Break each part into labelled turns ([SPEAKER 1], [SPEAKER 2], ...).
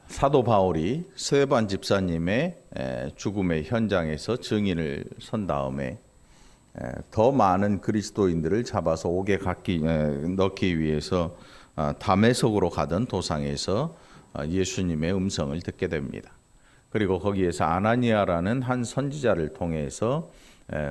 [SPEAKER 1] 사도 바울이 스데반 집사님의 죽음의 현장에서 증인을 선 다음에 더 많은 그리스도인들을 잡아서 옥에 넣기 위해서 다메섹으로 가던 도상에서 예수님의 음성을 듣게 됩니다. 그리고 거기에서 아나니아라는 한 선지자를 통해서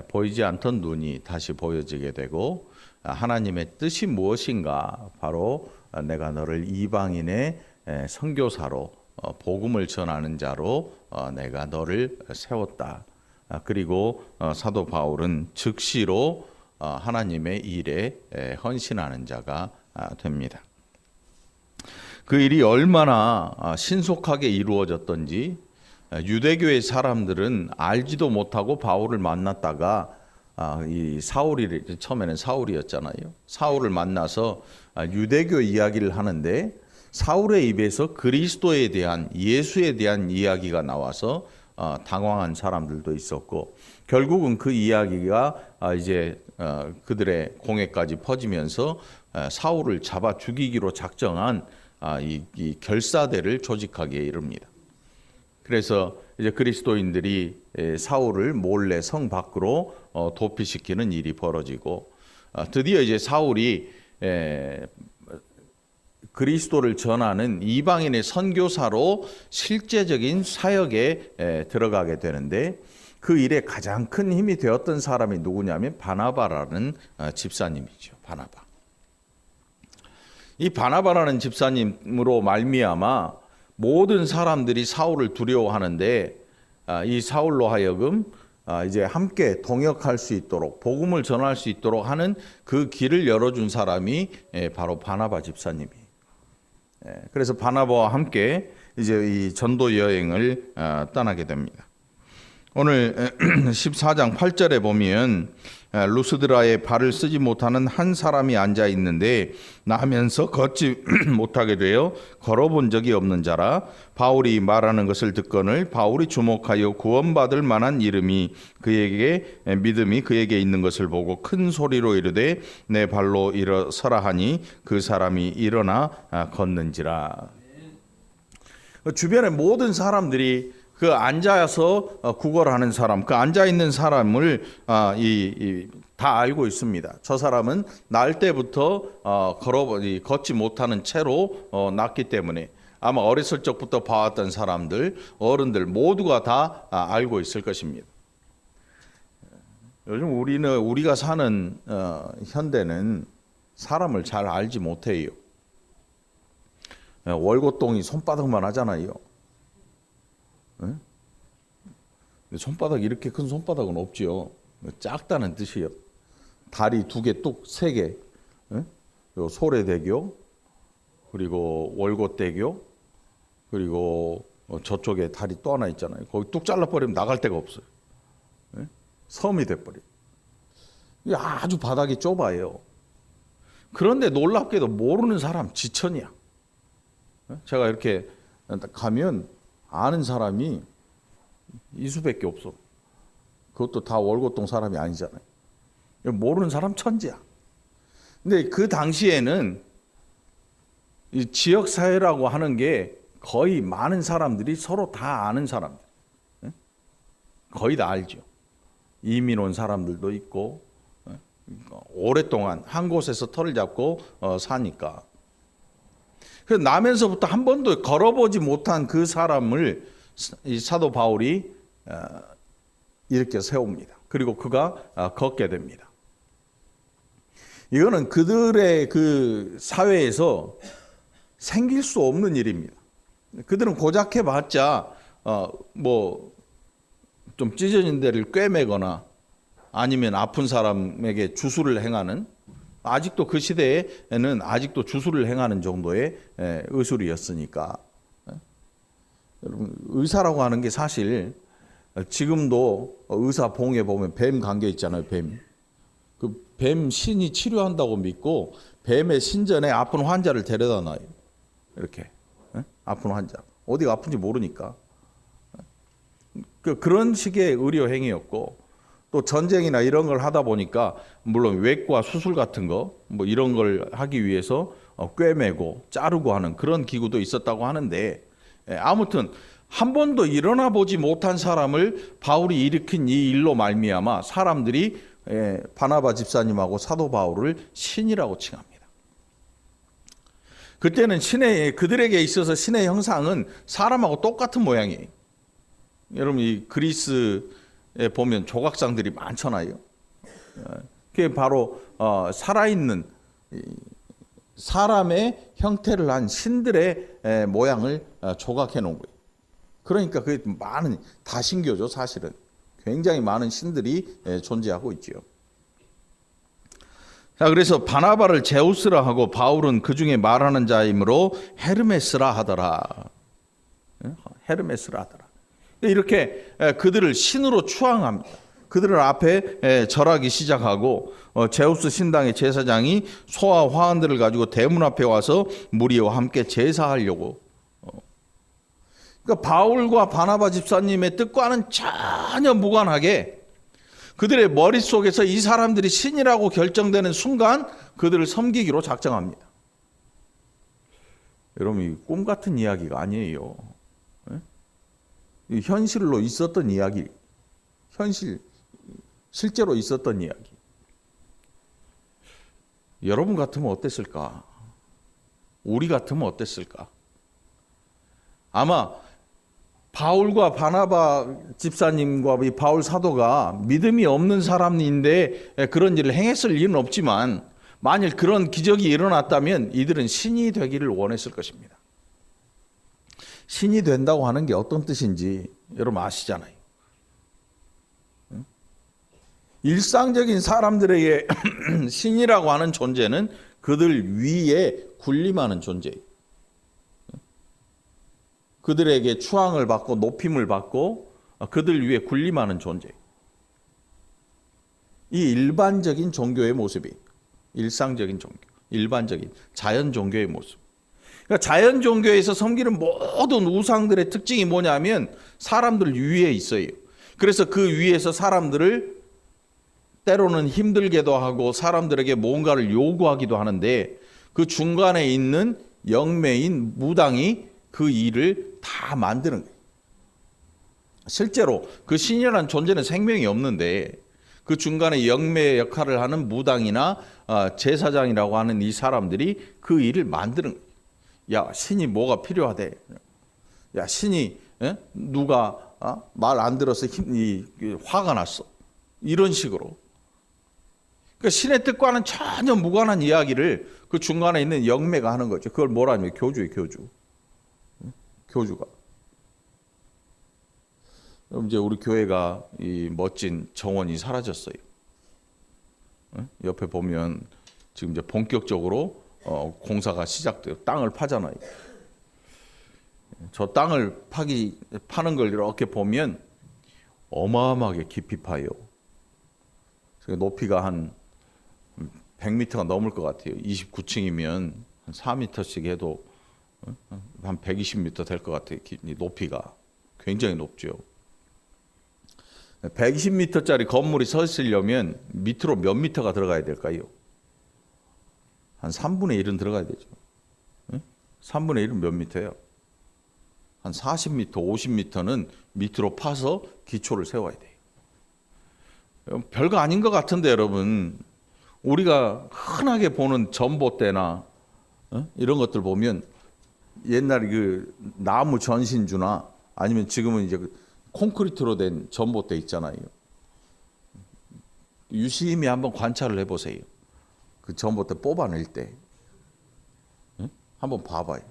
[SPEAKER 1] 보이지 않던 눈이 다시 보여지게 되고, 하나님의 뜻이 무엇인가, 바로 내가 너를 이방인의 선교사로 복음을 전하는 자로 내가 너를 세웠다. 그리고 사도 바울은 즉시로 하나님의 일에 헌신하는 자가 됩니다. 그 일이 얼마나 신속하게 이루어졌던지 유대교의 사람들은 알지도 못하고 바울을 만났다가 이 사울이 처음에는 사울이었잖아요. 사울을 만나서 유대교 이야기를 하는데 사울의 입에서 그리스도에 대한, 예수에 대한 이야기가 나와서 당황한 사람들도 있었고, 결국은 그 이야기가 이제 그들의 공회까지 퍼지면서 사울을 잡아 죽이기로 작정한 이 결사대를 조직하기에 이릅니다. 그래서 이제 그리스도인들이 사울을 몰래 성 밖으로 도피시키는 일이 벌어지고, 드디어 이제 사울이 그리스도를 전하는 이방인의 선교사로 실제적인 사역에 들어가게 되는데, 그 일에 가장 큰 힘이 되었던 사람이 누구냐면 바나바라는 집사님이죠. 바나바. 이 바나바라는 집사님으로 말미암아 모든 사람들이 사울을 두려워하는데, 이 사울로 하여금 이제 함께 동역할 수 있도록, 복음을 전할 수 있도록 하는 그 길을 열어준 사람이 바로 바나바 집사님이에요. 그래서 바나바와 함께 이제 이 전도 여행을 떠나게 됩니다. 오늘 14장 8절에 보면 루스드라에 발을 쓰지 못하는 한 사람이 앉아 있는데 나면서 걷지 못하게 되어 걸어본 적이 없는 자라. 바울이 말하는 것을 듣거늘 바울이 주목하여 구원받을 만한 믿음이 그에게 있는 것을 보고 큰 소리로 이르되 내 발로 일어서라 하니 그 사람이 일어나 걷는지라. 주변의 모든 사람들이 그 앉아서 구걸하는 사람, 그 앉아 있는 사람을 다 알고 있습니다. 저 사람은 날 때부터 걷지 못하는 채로 낳기 때문에 아마 어렸을 적부터 봐왔던 사람들, 어른들 모두가 다 알고 있을 것입니다. 요즘 우리가 사는 현대는 사람을 잘 알지 못해요. 월곶동이 손바닥만 하잖아요. 손바닥, 이렇게 큰 손바닥은 없지요. 작다는 뜻이에요. 다리 2개, 뚝 3개, 소래대교, 그리고 월곶대교, 그리고 저쪽에 다리 또 하나 있잖아요. 거기 뚝 잘라버리면 나갈 데가 없어요. 섬이 돼버려요. 이게 아주 바닥이 좁아요. 그런데 놀랍게도 모르는 사람 지천이야. 제가 이렇게 가면 아는 사람이 이수밖에 없어. 그것도 다 월곶동 사람이 아니잖아요. 모르는 사람 천지야. 근데 그 당시에는 이 지역사회라고 하는 게 거의 많은 사람들이 서로 다 아는 사람들. 거의 다 알죠. 이민 온 사람들도 있고, 오랫동안 한 곳에서 터를 잡고 사니까. 그래서 나면서부터 한 번도 걸어보지 못한 그 사람을 이 사도 바울이 일으켜 세웁니다. 그리고 그가 걷게 됩니다. 이거는 그들의 그 사회에서 생길 수 없는 일입니다. 그들은 고작 해봤자 뭐 좀 찢어진 데를 꿰매거나 아니면 아픈 사람에게 주술을 행하는, 아직도 그 시대에는 아직도 주술을 행하는 정도의 의술이었으니까. 여러분, 의사라고 하는 게 사실 지금도 의사 봉에 보면 뱀 감겨 있잖아요. 뱀. 그 뱀 신이 치료한다고 믿고 뱀의 신전에 아픈 환자를 데려다 놔요. 이렇게 아픈 환자. 어디가 아픈지 모르니까. 그런 식의 의료 행위였고, 또 전쟁이나 이런 걸 하다 보니까 물론 외과 수술 같은 거 뭐 이런 걸 하기 위해서 꿰매고 자르고 하는 그런 기구도 있었다고 하는데, 아무튼 한 번도 일어나 보지 못한 사람을 바울이 일으킨 이 일로 말미암아 사람들이 바나바 집사님하고 사도 바울을 신이라고 칭합니다. 그때는 그들에게 있어서 신의 형상은 사람하고 똑같은 모양이에요. 여러분 이 그리스에 보면 조각상들이 많잖아요. 그게 바로 살아있는 사람의 형태를 한 신들의 모양을 조각해 놓은 거예요. 그러니까 그게 많은 다신교죠. 사실은 굉장히 많은 신들이 존재하고 있지요. 자, 그래서 바나바를 제우스라 하고 바울은 그 중에 말하는 자이므로 헤르메스라 하더라. 헤르메스라 하더라. 이렇게 그들을 신으로 추앙합니다. 그들을 앞에 절하기 시작하고 제우스 신당의 제사장이 소와 화환들을 가지고 대문 앞에 와서 무리와 함께 제사하려고. 그러니까 바울과 바나바 집사님의 뜻과는 전혀 무관하게 그들의 머릿속에서 이 사람들이 신이라고 결정되는 순간 그들을 섬기기로 작정합니다. 여러분 이 꿈 같은 이야기가 아니에요. 현실로 있었던 이야기, 실제로 있었던 이야기. 여러분 같으면 어땠을까? 우리 같으면 어땠을까? 아마 바울과 바나바 집사님과 이 바울 사도가 믿음이 없는 사람인데 그런 일을 행했을 일은 없지만 만일 그런 기적이 일어났다면 이들은 신이 되기를 원했을 것입니다. 신이 된다고 하는 게 어떤 뜻인지 여러분 아시잖아요. 일상적인 사람들에게 신이라고 하는 존재는 그들 위에 군림하는 존재예요. 그들에게 추앙을 받고 높임을 받고 그들 위에 군림하는 존재예요. 이 일반적인 종교의 모습이에요. 일상적인 종교, 일반적인 자연 종교의 모습. 그러니까 자연 종교에서 섬기는 모든 우상들의 특징이 뭐냐면 사람들 위에 있어요. 그래서 그 위에서 사람들을 때로는 힘들게도 하고 사람들에게 뭔가를 요구하기도 하는데 그 중간에 있는 영매인 무당이 그 일을 다 만드는 거예요. 실제로 그 신이라는 존재는 생명이 없는데 그 중간에 영매 역할을 하는 무당이나 제사장이라고 하는 이 사람들이 그 일을 만드는 거예요. 야, 신이 뭐가 필요하대. 야, 신이 누가 말 안 들어서 화가 났어. 이런 식으로. 그러니까 신의 뜻과는 전혀 무관한 이야기를 그 중간에 있는 영매가 하는 거죠. 그걸 뭐라 하냐면 교주예요, 교주. 교주가. 그럼 이제 우리 교회가 이 멋진 정원이 사라졌어요. 옆에 보면 지금 이제 본격적으로 공사가 시작돼요. 땅을 파잖아요. 저 땅을 파는 걸 이렇게 보면 어마어마하게 깊이 파요. 높이가 한 100m가 넘을 것 같아요. 29층이면 한 4m씩 해도 한 120m 될 것 같아요. 높이가 굉장히 높죠. 120m짜리 건물이 서 있으려면 밑으로 몇 미터가 들어가야 될까요? 한 3분의 1은 들어가야 되죠. 3분의 1은 몇 미터예요? 한 40m, 50m는 밑으로 파서 기초를 세워야 돼요. 별거 아닌 것 같은데 여러분, 우리가 흔하게 보는 전봇대나 이런 것들 보면 옛날에 그 나무 전신주나 아니면 지금은 이제 콘크리트로 된 전봇대 있잖아요. 유심히 한번 관찰을 해보세요. 그 전봇대 뽑아낼 때 한번 봐봐요.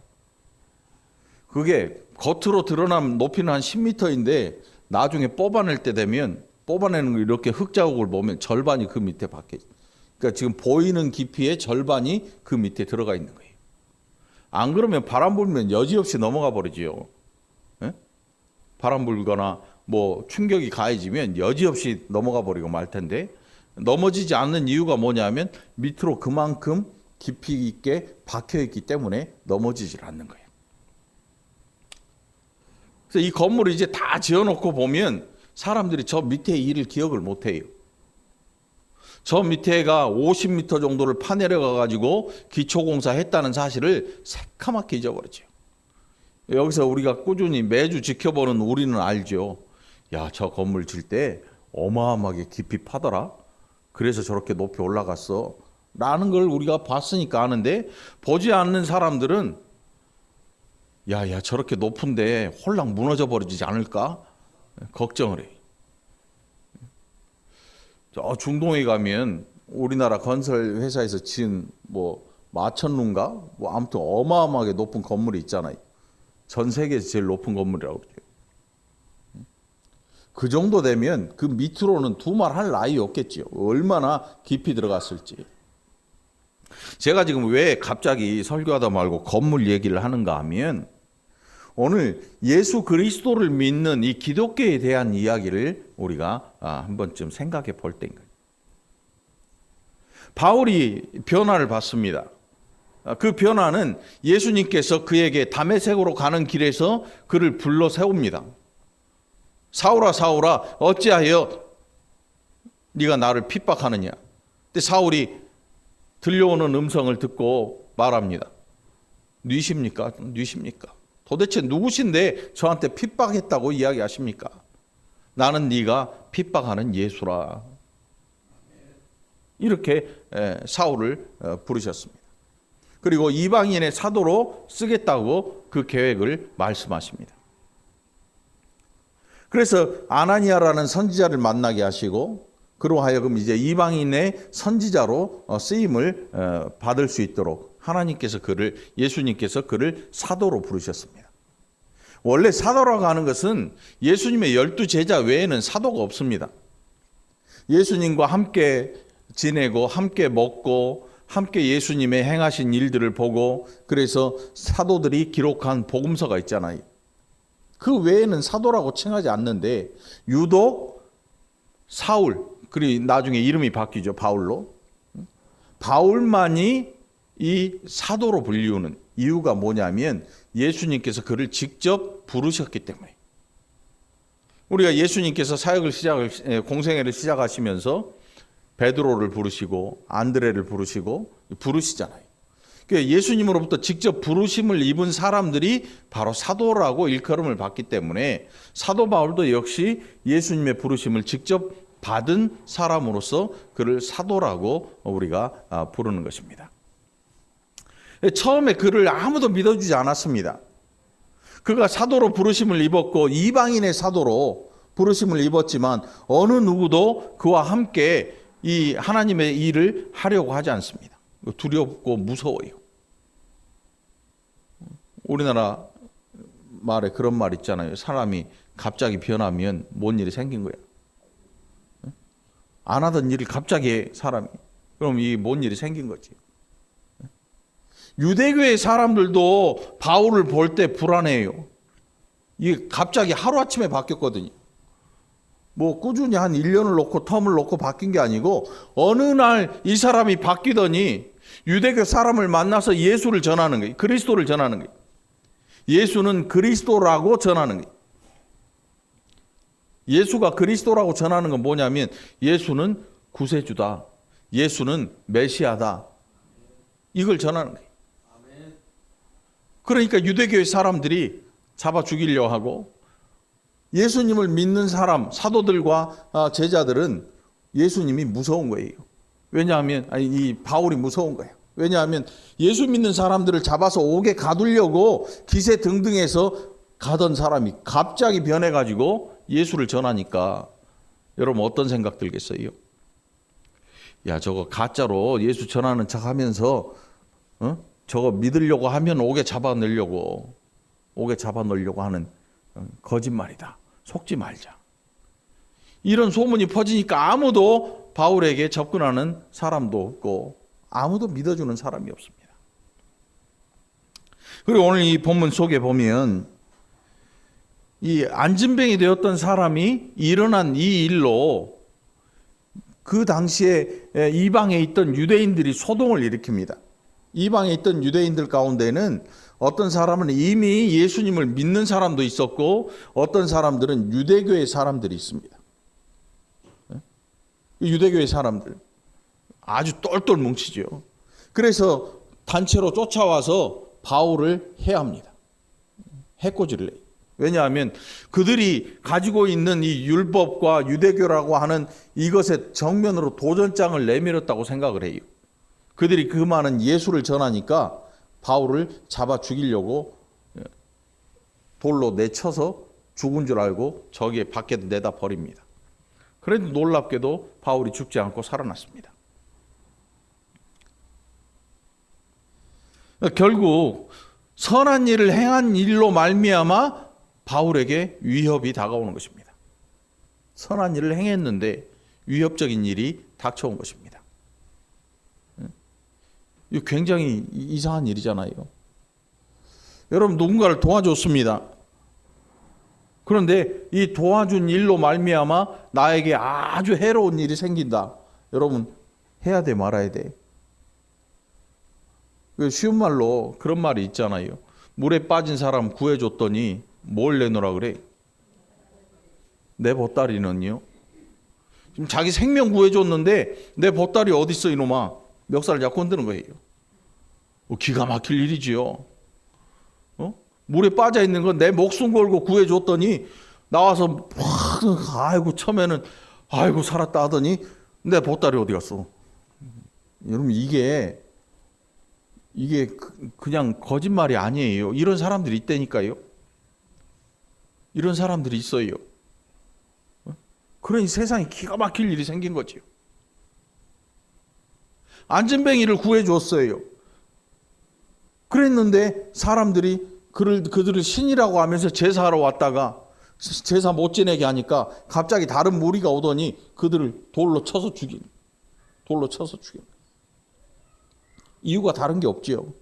[SPEAKER 1] 그게 겉으로 드러난 높이는 한 10m인데 나중에 뽑아낼 때 되면 뽑아내는 거 이렇게 흙자국을 보면 절반이 그 밑에 박혀 있어요. 그러니까 지금 보이는 깊이의 절반이 그 밑에 들어가 있는 거예요. 안 그러면 바람 불면 여지없이 넘어가 버리지요. 바람 불거나 뭐 충격이 가해지면 여지없이 넘어가 버리고 말 텐데 넘어지지 않는 이유가 뭐냐면 밑으로 그만큼 깊이 있게 박혀 있기 때문에 넘어지질 않는 거예요. 그래서 이 건물을 이제 다 지어놓고 보면 사람들이 저 밑에 일을 기억을 못 해요. 저 밑에가 50m 정도를 파내려가 가지고 기초공사 했다는 사실을 새카맣게 잊어버리죠. 여기서 우리가 꾸준히 매주 지켜보는 우리는 알죠. 야, 저 건물 질 때 어마어마하게 깊이 파더라. 그래서 저렇게 높이 올라갔어. 라는 걸 우리가 봤으니까 아는데, 보지 않는 사람들은 야, 저렇게 높은데 홀랑 무너져 버리지 않을까? 걱정을 해. 저 중동에 가면 우리나라 건설 회사에서 지은 마천루인가? 아무튼 어마어마하게 높은 건물이 있잖아요. 전 세계에서 제일 높은 건물이라고 그러죠. 그 정도 되면 그 밑으로는 두말할 나위 없겠지요. 얼마나 깊이 들어갔을지. 제가 지금 왜 갑자기 설교하다 말고 건물 얘기를 하는가 하면, 오늘 예수 그리스도를 믿는 이 기독교에 대한 이야기를 우리가 한 번쯤 생각해 볼 때인 거예요. 바울이 변화를 받습니다. 그 변화는 예수님께서 그에게 다메섹으로 가는 길에서 그를 불러 세웁니다. 사울아, 사울아, 어찌하여 네가 나를 핍박하느냐. 근데 사울이 들려오는 음성을 듣고 말합니다. 뉘십니까? 뉘십니까? 도대체 누구신데 저한테 핍박했다고 이야기하십니까? 나는 네가 핍박하는 예수라. 이렇게 사울을 부르셨습니다. 그리고 이방인의 사도로 쓰겠다고 그 계획을 말씀하십니다. 그래서 아나니아라는 선지자를 만나게 하시고, 그로 하여금 이제 이방인의 선지자로 쓰임을 받을 수 있도록 예수님께서 그를 사도로 부르셨습니다. 원래 사도라고 하는 것은 예수님의 12제자 외에는 사도가 없습니다. 예수님과 함께 지내고 함께 먹고 함께 예수님의 행하신 일들을 보고, 그래서 사도들이 기록한 복음서가 있잖아요. 그 외에는 사도라고 칭하지 않는데, 유독 사울, 그리고 나중에 이름이 바뀌죠. 바울로. 바울만이 이 사도로 불리우는 이유가 뭐냐면, 예수님께서 그를 직접 부르셨기 때문에. 우리가 예수님께서 공생애를 시작하시면서 베드로를 부르시고 안드레를 부르시잖아요. 예수님으로부터 직접 부르심을 입은 사람들이 바로 사도라고 일컬음을 받기 때문에, 사도 바울도 역시 예수님의 부르심을 직접 받은 사람으로서 그를 사도라고 우리가 부르는 것입니다. 처음에 그를 아무도 믿어주지 않았습니다. 그가 사도로 부르심을 입었고 이방인의 사도로 부르심을 입었지만, 어느 누구도 그와 함께 이 하나님의 일을 하려고 하지 않습니다. 두렵고 무서워요. 우리나라 말에 그런 말 있잖아요. 사람이 갑자기 변하면 뭔 일이 생긴 거야. 안 하던 일을 갑자기 사람이, 그럼 이 뭔 일이 생긴 거지. 유대교의 사람들도 바울을 볼 때 불안해요. 이게 갑자기 하루아침에 바뀌었거든요. 꾸준히 한 1년을 놓고 텀을 놓고 바뀐 게 아니고, 어느 날 이 사람이 바뀌더니 유대교 사람을 만나서 예수를 전하는 거예요. 그리스도를 전하는 거예요. 예수는 그리스도라고 전하는 거예요. 예수가 그리스도라고 전하는 건 뭐냐면, 예수는 구세주다, 예수는 메시아다, 이걸 전하는 거예요. 그러니까 유대교의 사람들이 잡아 죽이려 하고, 예수님을 믿는 사람, 사도들과 제자들은 예수님이 무서운 거예요. 왜냐하면, 이 바울이 무서운 거예요. 왜냐하면 예수 믿는 사람들을 잡아서 옥에 가두려고 기세등등해서 가던 사람이 갑자기 변해가지고 예수를 전하니까, 여러분 어떤 생각 들겠어요? 야, 저거 가짜로 예수 전하는 척 하면서 저거 믿으려고 하면 옥에 잡아넣으려고 하는 거짓말이다. 속지 말자. 이런 소문이 퍼지니까 아무도 바울에게 접근하는 사람도 없고 아무도 믿어주는 사람이 없습니다. 그리고 오늘 이 본문 속에 보면, 이 안진병이 되었던 사람이 일어난 이 일로 그 당시에 이방에 있던 유대인들이 소동을 일으킵니다. 이방에 있던 유대인들 가운데는 어떤 사람은 이미 예수님을 믿는 사람도 있었고, 어떤 사람들은 유대교의 사람들이 있습니다. 유대교의 사람들 아주 똘똘 뭉치죠. 그래서 단체로 쫓아와서 바울을 해합니다. 해코지를 해요. 왜냐하면 그들이 가지고 있는 이 율법과 유대교라고 하는 이것에 정면으로 도전장을 내밀었다고 생각을 해요. 그들이 그 많은 예수를 전하니까 바울을 잡아 죽이려고 돌로 내쳐서 죽은 줄 알고 저기에 밖에 내다 버립니다. 그래도 놀랍게도 바울이 죽지 않고 살아났습니다. 결국 선한 일을 행한 일로 말미암아 바울에게 위협이 다가오는 것입니다. 선한 일을 행했는데 위협적인 일이 닥쳐온 것입니다. 이거 굉장히 이상한 일이잖아요. 여러분, 누군가를 도와줬습니다. 그런데 이 도와준 일로 말미암아 나에게 아주 해로운 일이 생긴다. 여러분, 해야 돼 말아야 돼? 쉬운 말로 그런 말이 있잖아요. 물에 빠진 사람 구해줬더니 뭘 내놓으라 그래? 내 보따리는요? 지금 자기 생명 구해줬는데 내 보따리 어디 있어 이놈아? 멱살을 잡고 흔드는 거예요. 기가 막힐 일이지요. 물에 빠져 있는 건 내 목숨 걸고 구해줬더니 나와서 아이고 처음에는 아이고 살았다 하더니 내 보따리 어디 갔어? 여러분, 이게 그냥 거짓말이 아니에요. 이런 사람들이 있다니까요. 이런 사람들이 있어요. 그러니 세상에 기가 막힐 일이 생긴 거지요. 안전뱅이를 구해줬어요. 그랬는데 사람들이 그들을 신이라고 하면서 제사하러 왔다가 제사 못 지내게 하니까 갑자기 다른 무리가 오더니 그들을 돌로 쳐서 죽인. 이유가 다른 게 없지요.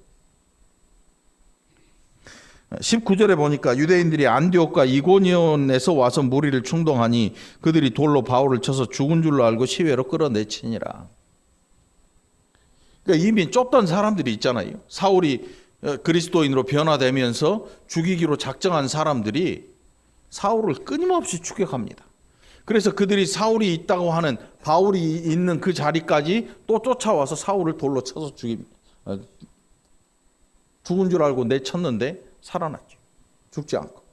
[SPEAKER 1] 19절에 보니까 유대인들이 안디옥과 이고니온에서 와서 무리를 충동하니 그들이 돌로 바울을 쳐서 죽은 줄로 알고 시외로 끌어내치니라. 그러니까 이미 쫓던 사람들이 있잖아요. 사울이 그리스도인으로 변화되면서 죽이기로 작정한 사람들이 사울을 끊임없이 추격합니다. 그래서 그들이 사울이 있다고 하는 바울이 있는 그 자리까지 또 쫓아와서 사울을 돌로 쳐서 죽입니다. 죽은 줄 알고 내쳤는데 살아났죠. 죽지 않고.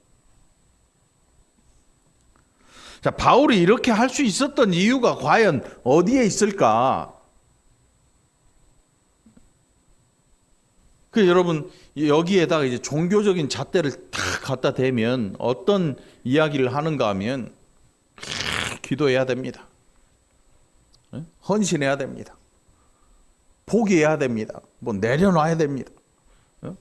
[SPEAKER 1] 자, 바울이 이렇게 할 수 있었던 이유가 과연 어디에 있을까? 여러분, 여기에다가 이제 종교적인 잣대를 탁 갖다 대면 어떤 이야기를 하는가 하면 기도해야 됩니다. 헌신해야 됩니다. 포기해야 됩니다. 내려놔야 됩니다.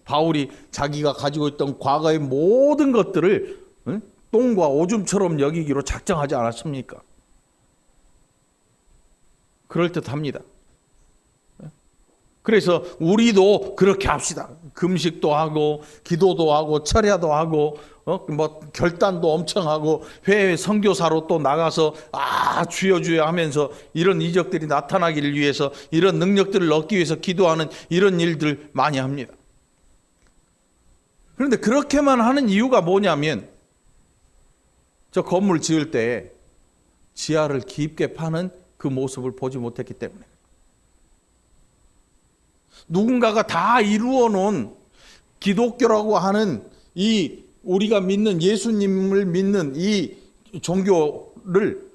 [SPEAKER 1] 바울이 자기가 가지고 있던 과거의 모든 것들을 똥과 오줌처럼 여기기로 작정하지 않았습니까? 그럴듯합니다. 그래서 우리도 그렇게 합시다. 금식도 하고 기도도 하고 철야도 하고 결단도 엄청 하고 해외 선교사로 또 나가서 주여 주여 하면서 이런 이적들이 나타나기를 위해서 이런 능력들을 얻기 위해서 기도하는 이런 일들 많이 합니다. 그런데 그렇게만 하는 이유가 뭐냐면 저 건물 지을 때 지하를 깊게 파는 그 모습을 보지 못했기 때문에 누군가가 다 이루어 놓은 기독교라고 하는 이 우리가 믿는 예수님을 믿는 이 종교를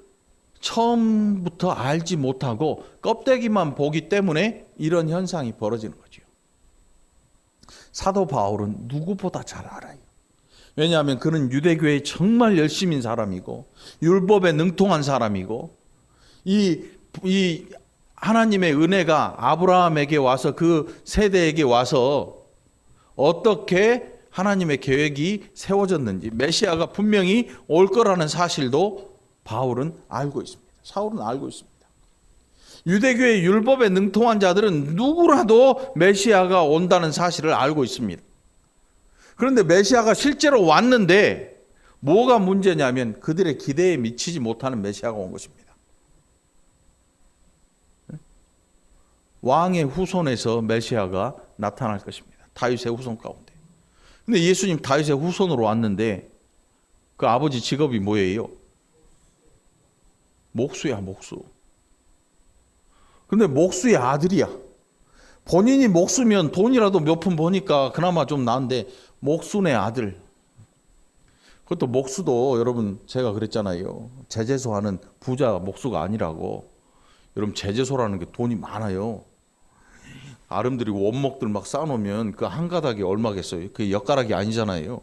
[SPEAKER 1] 처음부터 알지 못하고 껍데기만 보기 때문에 이런 현상이 벌어지는 거죠. 사도 바울은 누구보다 잘 알아요. 왜냐하면 그는 유대교에 정말 열심인 사람이고 율법에 능통한 사람이고 이 하나님의 은혜가 아브라함에게 와서 그 세대에게 와서 어떻게 하나님의 계획이 세워졌는지 메시아가 분명히 올 거라는 사실도 바울은 알고 있습니다. 사울은 알고 있습니다. 유대교의 율법에 능통한 자들은 누구라도 메시아가 온다는 사실을 알고 있습니다. 그런데 메시아가 실제로 왔는데 뭐가 문제냐면 그들의 기대에 미치지 못하는 메시아가 온 것입니다. 왕의 후손에서 메시아가 나타날 것입니다. 다윗의 후손 가운데. 근데 예수님 다윗의 후손으로 왔는데 그 아버지 직업이 뭐예요? 목수야, 목수. 근데 목수의 아들이야. 본인이 목수면 돈이라도 몇 푼 버니까 그나마 좀 나은데 목수네 아들. 그것도 목수도 여러분 제가 그랬잖아요. 제재소 하는 부자 목수가 아니라고. 여러분 제재소라는 게 돈이 많아요. 아름드리 원목들 막 쌓아놓으면 그 한 가닥이 얼마겠어요? 그게 엿가락이 아니잖아요.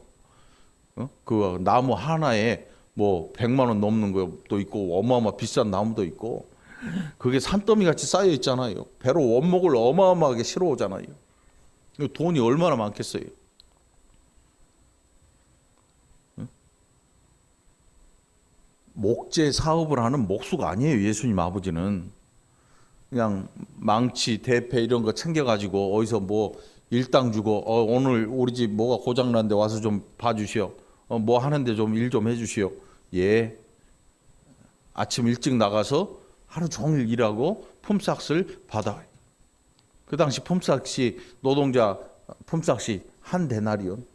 [SPEAKER 1] 그 나무 하나에 뭐 100만 원 넘는 것도 있고 어마어마 비싼 나무도 있고 그게 산더미 같이 쌓여 있잖아요. 배로 원목을 어마어마하게 실어 오잖아요. 돈이 얼마나 많겠어요? 목재 사업을 하는 목수가 아니에요. 예수님 아버지는 그냥 망치, 대패 이런 거 챙겨가지고 어디서 뭐 일당 주고 오늘 우리 집 뭐가 고장났는데 와서 좀 봐주시오. 뭐 하는데 좀 일 좀 해주시오. 예. 아침 일찍 나가서 하루 종일 일하고 품삯을 받아요. 그 당시 품삯이 노동자 품삯이 한 데나리온.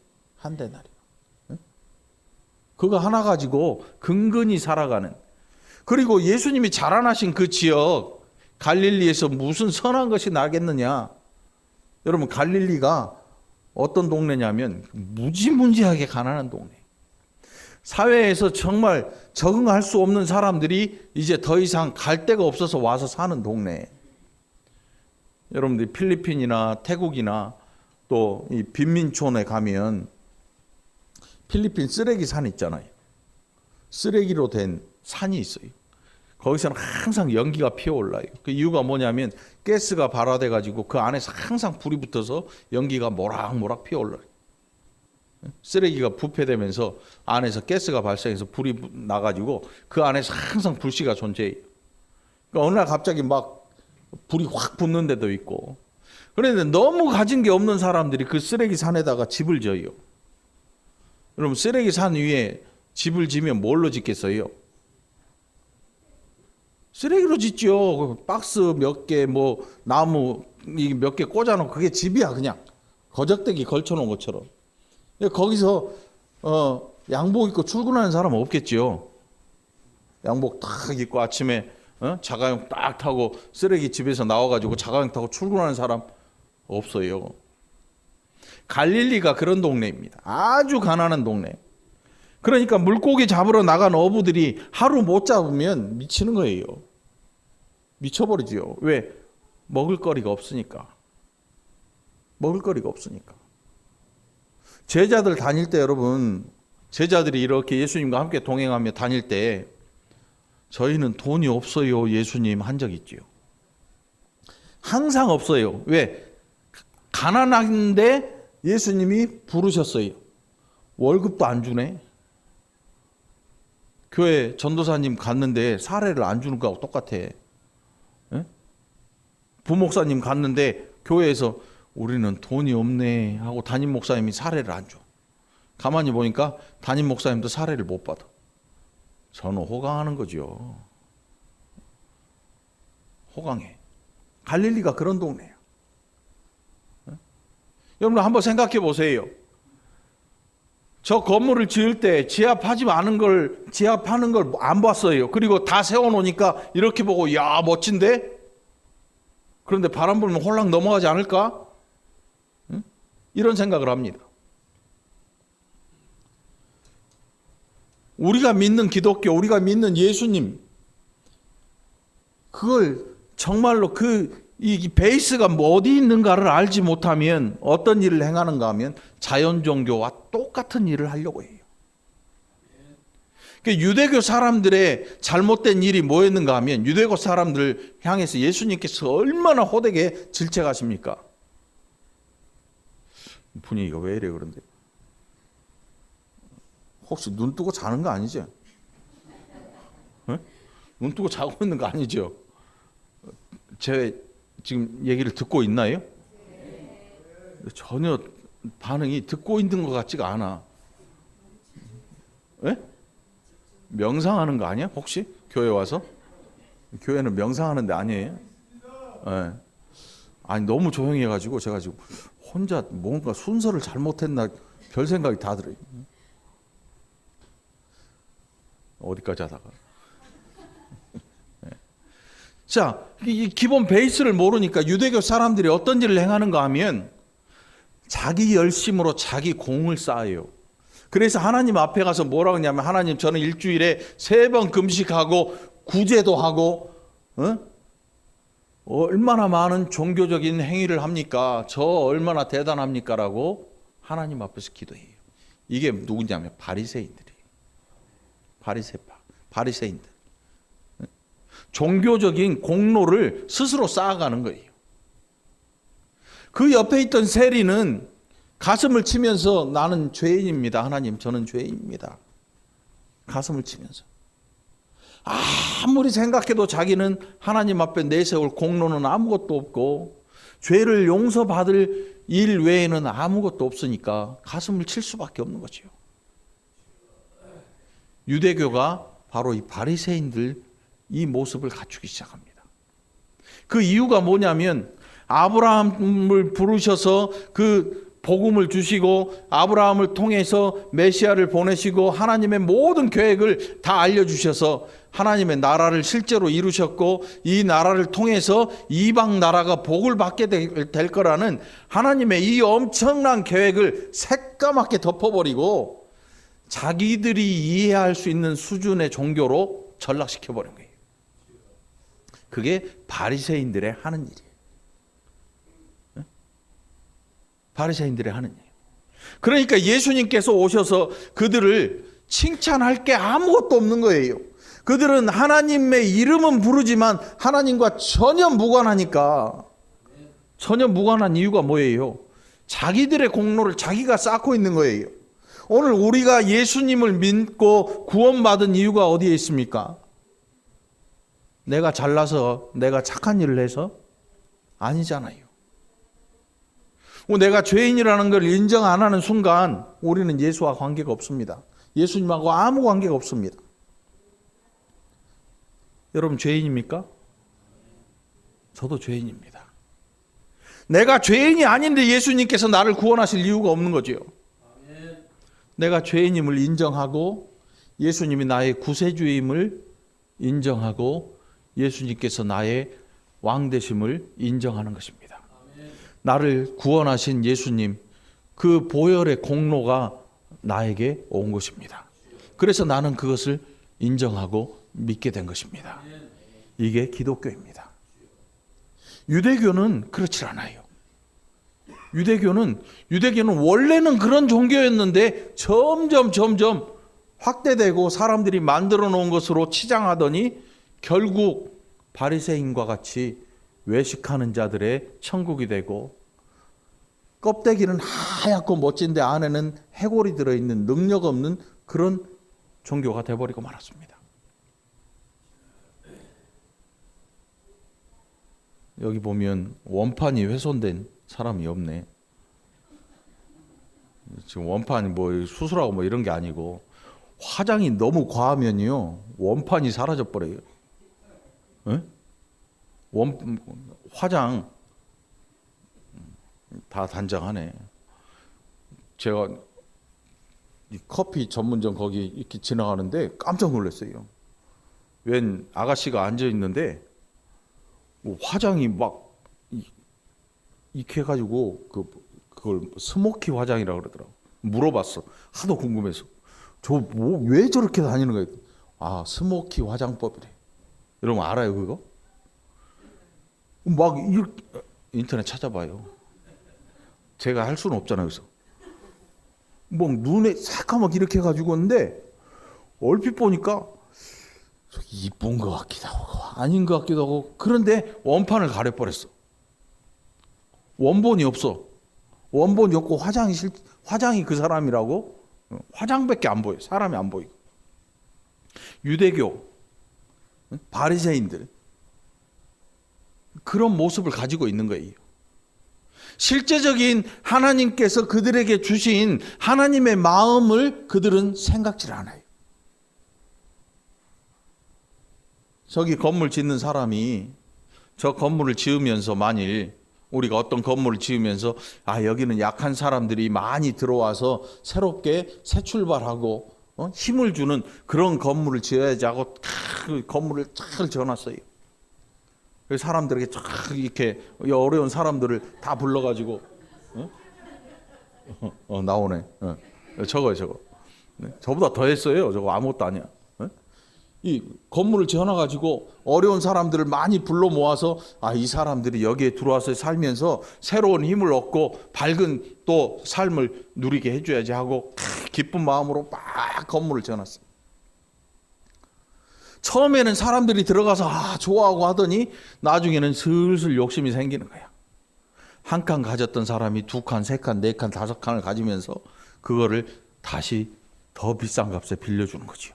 [SPEAKER 1] 그거 하나 가지고 근근히 살아가는. 그리고 예수님이 자라나신 그 지역 갈릴리에서 무슨 선한 것이 나겠느냐. 여러분 갈릴리가 어떤 동네냐면 무지문지하게 가난한 동네. 사회에서 정말 적응할 수 없는 사람들이 이제 더 이상 갈 데가 없어서 와서 사는 동네. 여러분들이 필리핀이나 태국이나 또 이 빈민촌에 가면 필리핀 쓰레기 산 있잖아요. 쓰레기로 된 산이 있어요. 거기서는 항상 연기가 피어올라요. 그 이유가 뭐냐면 가스가 발화돼 가지고 그 안에서 항상 불이 붙어서 연기가 모락모락 피어올라요. 쓰레기가 부패되면서 안에서 가스가 발생해서 불이 나가지고 그 안에서 항상 불씨가 존재해요. 그러니까 어느 날 갑자기 막 불이 확 붙는 데도 있고. 그런데 너무 가진 게 없는 사람들이 그 쓰레기 산에다가 집을 져요. 여러분 쓰레기 산 위에 집을 지면 뭘로 짓겠어요? 쓰레기로 짓죠. 박스 몇 개, 뭐 나무 몇 개 꽂아놓고 그게 집이야 그냥. 거적대기 걸쳐놓은 것처럼. 거기서 양복 입고 출근하는 사람은 없겠지요. 양복 딱 입고 아침에 자가용 딱 타고 쓰레기 집에서 나와가지고 자가용 타고 출근하는 사람 없어요. 갈릴리가 그런 동네입니다. 아주 가난한 동네. 그러니까 물고기 잡으러 나간 어부들이 하루 못 잡으면 미치는 거예요. 미쳐버리지요. 왜? 먹을거리가 없으니까. 먹을거리가 없으니까. 제자들 다닐 때 여러분, 제자들이 이렇게 예수님과 함께 동행하며 다닐 때 저희는 돈이 없어요 예수님 한 적 있지요. 항상 없어요. 왜? 가난한데 예수님이 부르셨어요. 월급도 안 주네. 교회 전도사님 갔는데 사례를 안 주는 거하고 똑같아. 에? 부목사님 갔는데 교회에서 우리는 돈이 없네 하고 담임 목사님이 사례를 안 줘. 가만히 보니까 담임 목사님도 사례를 못 받아. 저는 호강하는 거죠. 호강해. 갈릴리가 그런 동네예요. 여러분 한번 생각해 보세요. 저 건물을 지을 때 지압하는 걸 안 봤어요. 그리고 다 세워놓으니까 이렇게 보고 야 멋진데? 그런데 바람 불면 홀랑 넘어가지 않을까? 이런 생각을 합니다. 우리가 믿는 기독교, 우리가 믿는 예수님, 그걸 정말로 이 베이스가 뭐 어디 있는가를 알지 못하면 어떤 일을 행하는가 하면 자연 종교와 똑같은 일을 하려고 해요. 유대교 사람들의 잘못된 일이 뭐였는가 하면 유대교 사람들을 향해서 예수님께서 얼마나 호되게 질책하십니까? 분위기가 왜 이래 그런데? 혹시 눈 뜨고 자는 거 아니죠? 네? 눈 뜨고 자고 있는 거 아니죠? 제 지금 얘기를 듣고 있나요? 전혀 반응이 듣고 있는 것 같지가 않아. 네? 명상하는 거 아니야? 혹시 교회 와서? 교회는 명상하는 데 아니에요? 네. 아니 너무 조용히 해가지고 제가 지금 혼자 뭔가 순서를 잘못했나 별 생각이 다 들어요. 어디까지 하다가. 네. 자, 이 기본 베이스를 모르니까 유대교 사람들이 어떤 일을 행하는가 하면 자기 열심으로 자기 공을 쌓아요. 그래서 하나님 앞에 가서 뭐라고 하냐면, 하나님, 저는 일주일에 3번 금식하고 구제도 하고 얼마나 많은 종교적인 행위를 합니까? 저 얼마나 대단합니까? 라고 하나님 앞에서 기도해요. 이게 누구냐면 바리새인들이에요. 바리새인들. 종교적인 공로를 스스로 쌓아가는 거예요. 그 옆에 있던 세리는 가슴을 치면서, 나는 죄인입니다. 하나님, 저는 죄인입니다. 가슴을 치면서. 아무리 생각해도 자기는 하나님 앞에 내세울 공로는 아무것도 없고 죄를 용서받을 일 외에는 아무것도 없으니까 가슴을 칠 수밖에 없는 거죠. 유대교가 바로 이 바리새인들 이 모습을 갖추기 시작합니다. 그 이유가 뭐냐면, 아브라함을 부르셔서 그 복음을 주시고 아브라함을 통해서 메시아를 보내시고 하나님의 모든 계획을 다 알려주셔서 하나님의 나라를 실제로 이루셨고, 이 나라를 통해서 이방 나라가 복을 받게 될 거라는 하나님의 이 엄청난 계획을 새까맣게 덮어버리고 자기들이 이해할 수 있는 수준의 종교로 전락시켜버린 거예요. 그게 바리새인들의 하는 일이에요. 바리새인들의 하는 일. 그러니까 예수님께서 오셔서 그들을 칭찬할 게 아무것도 없는 거예요. 그들은 하나님의 이름은 부르지만 하나님과 전혀 무관하니까. 전혀 무관한 이유가 뭐예요? 자기들의 공로를 자기가 쌓고 있는 거예요. 오늘 우리가 예수님을 믿고 구원받은 이유가 어디에 있습니까? 내가 잘나서, 내가 착한 일을 해서? 아니잖아요. 내가 죄인이라는 걸 인정 안 하는 순간 우리는 예수와 관계가 없습니다. 예수님하고 아무 관계가 없습니다. 여러분, 죄인입니까? 저도 죄인입니다. 내가 죄인이 아닌데 예수님께서 나를 구원하실 이유가 없는 거죠. 내가 죄인임을 인정하고 예수님이 나의 구세주임을 인정하고 예수님께서 나의 왕 되심을 인정하는 것입니다. 나를 구원하신 예수님, 그 보혈의 공로가 나에게 온 것입니다. 그래서 나는 그것을 인정하고 믿게 된 것입니다. 이게 기독교입니다. 유대교는 그렇지 않아요. 유대교는 원래는 그런 종교였는데 점점 확대되고 사람들이 만들어 놓은 것으로 치장하더니 결국 바리새인과 같이 외식하는 자들의 천국이 되고, 껍데기는 하얗고 멋진데 안에는 해골이 들어있는 능력 없는 그런 종교가 되어버리고 말았습니다. 여기 보면 원판이 훼손된 사람이 없네. 지금 원판이 뭐 수술하고 뭐 이런 게 아니고 화장이 너무 과하면요 원판이 사라져 버려요. 화장 다 단정하네. 제가 이 커피 전문점 거기 이렇게 지나가는데 깜짝 놀랐어요. 웬 아가씨가 앉아 있는데 화장이 막 이렇게 해가지고 그걸 스모키 화장이라고 그러더라고. 물어봤어. 하도 궁금해서. 저 뭐 왜 저렇게 다니는 거예요? 아, 스모키 화장법이래. 여러분 알아요 그거? 막 인터넷 찾아봐요. 제가 할 수는 없잖아요. 그래서 뭐 눈에 새까맣게 이렇게 해가지고 있는데 얼핏 보니까 이쁜 것 같기도 하고 아닌 것 같기도 하고, 그런데 원판을 가려버렸어. 원본이 없어. 원본이 없고 화장이 그 사람이라고. 화장밖에 안 보여. 사람이 안 보이고. 유대교 바리새인들 그런 모습을 가지고 있는 거예요. 실제적인 하나님께서 그들에게 주신 하나님의 마음을 그들은 생각질 않아요. 저기 건물 짓는 사람이 저 건물을 지으면서 만일 우리가 어떤 건물을 지으면서 여기는 약한 사람들이 많이 들어와서 새롭게 새 출발하고 힘을 주는 그런 건물을 지어야지 하고 그 건물을 잘 지어놨어요. 사람들에게 쫙 이렇게 어려운 사람들을 다 불러가지고 나오네. 저거 저보다 더 했어요. 저거 아무것도 아니야. 이 건물을 지어놔가지고 어려운 사람들을 많이 불러 모아서 이 사람들이 여기에 들어와서 살면서 새로운 힘을 얻고 밝은 또 삶을 누리게 해줘야지 하고 기쁜 마음으로 막 건물을 지어놨어요. 처음에는 사람들이 들어가서 좋아하고 하더니 나중에는 슬슬 욕심이 생기는 거야. 한 칸 가졌던 사람이 두 칸, 세 칸, 네 칸, 다섯 칸을 가지면서 그거를 다시 더 비싼 값에 빌려주는 거죠.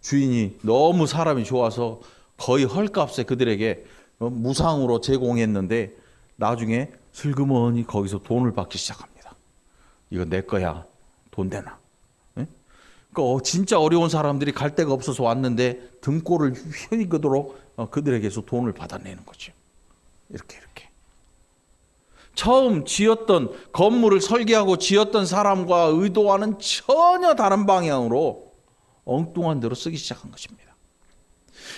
[SPEAKER 1] 주인이 너무 사람이 좋아서 거의 헐값에 그들에게 무상으로 제공했는데 나중에 슬그머니 거기서 돈을 받기 시작합니다. 이거 내 거야. 돈 되나? 그러니까 진짜 어려운 사람들이 갈 데가 없어서 왔는데 등골을 휘거도록 그들에게서 돈을 받아내는 거죠. 이렇게. 처음 지었던 건물을 설계하고 지었던 사람과 의도와는 전혀 다른 방향으로 엉뚱한 대로 쓰기 시작한 것입니다.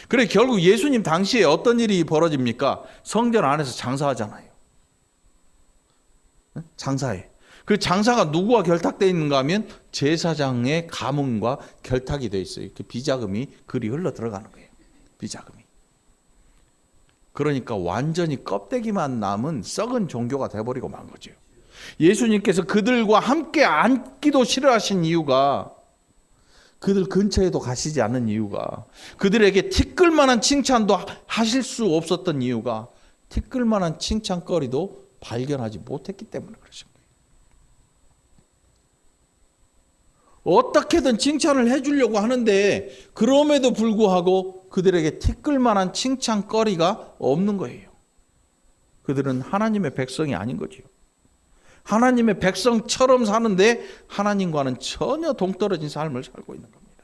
[SPEAKER 1] 그래 결국 예수님 당시에 어떤 일이 벌어집니까? 성전 안에서 장사하잖아요. 장사해. 그 장사가 누구와 결탁되어 있는가 하면 제사장의 가문과 결탁이 되어 있어요. 그 비자금이 그리 흘러 들어가는 거예요. 비자금이. 그러니까 완전히 껍데기만 남은 썩은 종교가 돼버리고 만 거죠. 예수님께서 그들과 함께 앉기도 싫어하신 이유가, 그들 근처에도 가시지 않는 이유가, 그들에게 티끌만한 칭찬도 하실 수 없었던 이유가, 티끌만한 칭찬거리도 발견하지 못했기 때문에 그러신 거예요. 어떻게든 칭찬을 해주려고 하는데 그럼에도 불구하고 그들에게 티끌만한 칭찬거리가 없는 거예요. 그들은 하나님의 백성이 아닌 거죠. 하나님의 백성처럼 사는데 하나님과는 전혀 동떨어진 삶을 살고 있는 겁니다.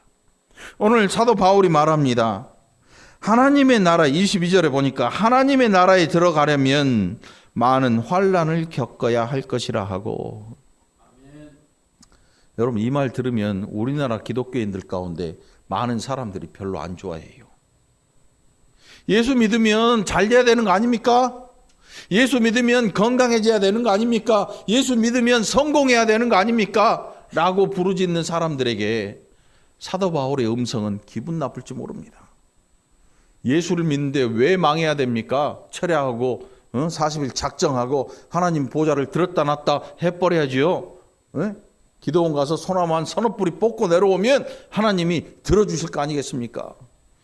[SPEAKER 1] 오늘 사도 바울이 말합니다. 하나님의 나라, 22절에 보니까 하나님의 나라에 들어가려면 많은 환난을 겪어야 할 것이라 하고. 여러분 이 말 들으면 우리나라 기독교인들 가운데 많은 사람들이 별로 안 좋아해요. 예수 믿으면 잘 돼야 되는 거 아닙니까? 예수 믿으면 건강해져야 되는 거 아닙니까? 예수 믿으면 성공해야 되는 거 아닙니까? 라고 부르짖는 사람들에게 사도 바울의 음성은 기분 나쁠지 모릅니다. 예수를 믿는데 왜 망해야 됩니까? 철야하고 40일 작정하고 하나님 보좌를 들었다 놨다 해버려야지요. 기도원 가서 소나무 한 서너 뿌리 뽑고 내려오면 하나님이 들어주실 거 아니겠습니까?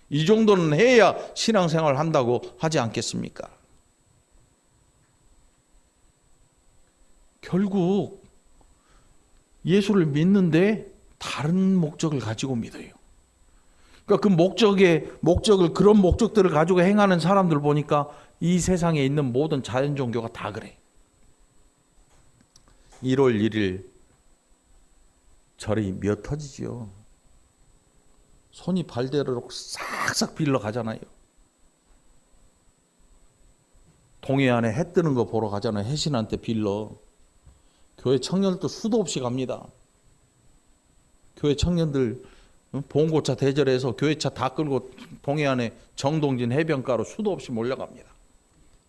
[SPEAKER 1] 이 정도는 해야 신앙생활을 한다고 하지 않겠습니까? 결국 예수를 믿는데 다른 목적을 가지고 믿어요. 그러니까 그 목적을 그런 목적들을 가지고 행하는 사람들 보니까 이 세상에 있는 모든 자연 종교가 다 그래. 1월 1일 절이 몇 터지지요. 손이 발대로록 싹싹 빌러 가잖아요. 동해안에 해 뜨는 거 보러 가잖아요. 해신한테 빌러. 교회 청년들도 수도 없이 갑니다. 교회 청년들 봉고차 대절해서 교회차 다 끌고 동해안에 정동진 해변가로 수도 없이 몰려갑니다.